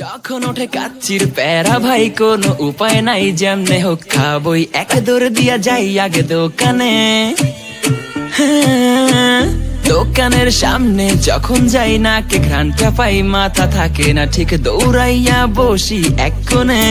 যখন ওঠে কাচ্চির প্যারা ভাই কোনো উপায় নাই, যেমনে হোক খাবই, এক দৌড় দিয়া যাই আগে দোকানে। দোকানের সামনে যখন যাই নাকে ঘ্রাণটা পাই, মাথা থাকে না ঠিক, দৌড়াইয়া বসি এক কোণে।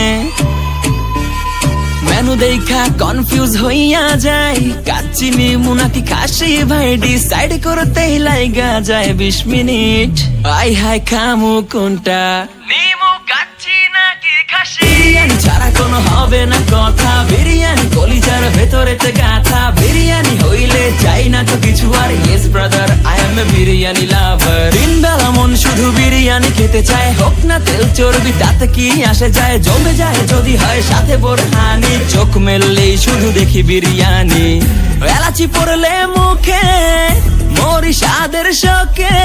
মেনু দেখা কনফিউজ হইয়া যাই, কাচ্চি নিমু নাকি খাসি ভাই ডিসাইড করতেই লাইগা যায় 20 মিনিট। আই হাই খামু কোনটা, নিমু কাচ্চি নাকি খাসি? বিরিয়ানি ছাড়া কোনো হবে না কথা, বিরিয়ানি কলিজার ভেতরেতে গাথা। বিরিয়ানি হইলে চাই না তো কিছু আর, yes brother I M A biryani লাভার। দিন বেলা মন শুধু বিরিয়ানি খেতে চায়, হোক না তেল চর্বি তাতে কি আসে যায়। জমে যায় যদি হয় সাথে বোরহানি, চোখ মেললেই শুধু দেখি বিরিয়ানি। এলাচি পড়লে মুখে মরি স্বাদের শোকে,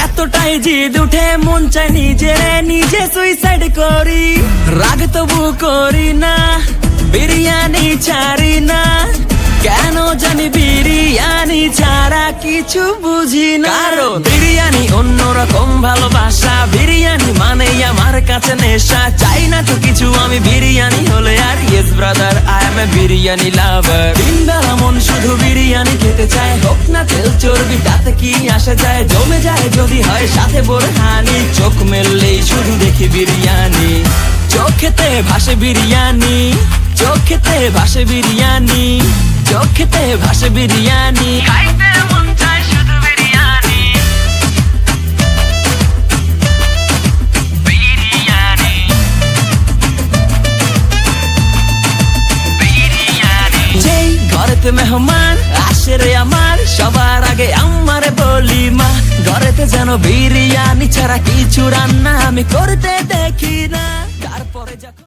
এতটাই জিদ উঠে মন চাই নিজে সুইসাইড করি। রাগ তবু করি না, বিরিয়ানি ছাড়ি না, কেন জানি বিরিয়ানি ছাড়া কিছু বুঝি না। কারণ বিরিয়ানি অন্যরকম ভালোবাসা, বিরিয়ানি মানেই আমার কাছে নেশা। চাই না তো কিছু আমি বিরিয়ানি হলে আর, yes brother I M A biryani লাভার। দিন বেলা মন শুধু বিরিয়ানি খেতে চায়, হোক না তেল চর্বি তাতে কি আসে যায়। জমে যায় যদি হয় সাথে বোরহানি, চোখ মেললেই শুধু দেখি বিরিয়ানি। চোখেতে ভাসে বিরিয়ানি, চোখেতে ভাসে বিরিয়ানি, চোখেতে ভাসে বিরিয়ানি, খাইতে মন চায় শুধু বিরিয়ানি। বিরিয়ানি বিরিয়ানি। যেই ঘরেতে মেহমান আসে রে আমার, সবার আগে আমারে বলি মা, ঘরেতে যেন বিরিয়ানি ছাড়া কিছু রান্না আমি করতে দেখি না। তারপরে যখন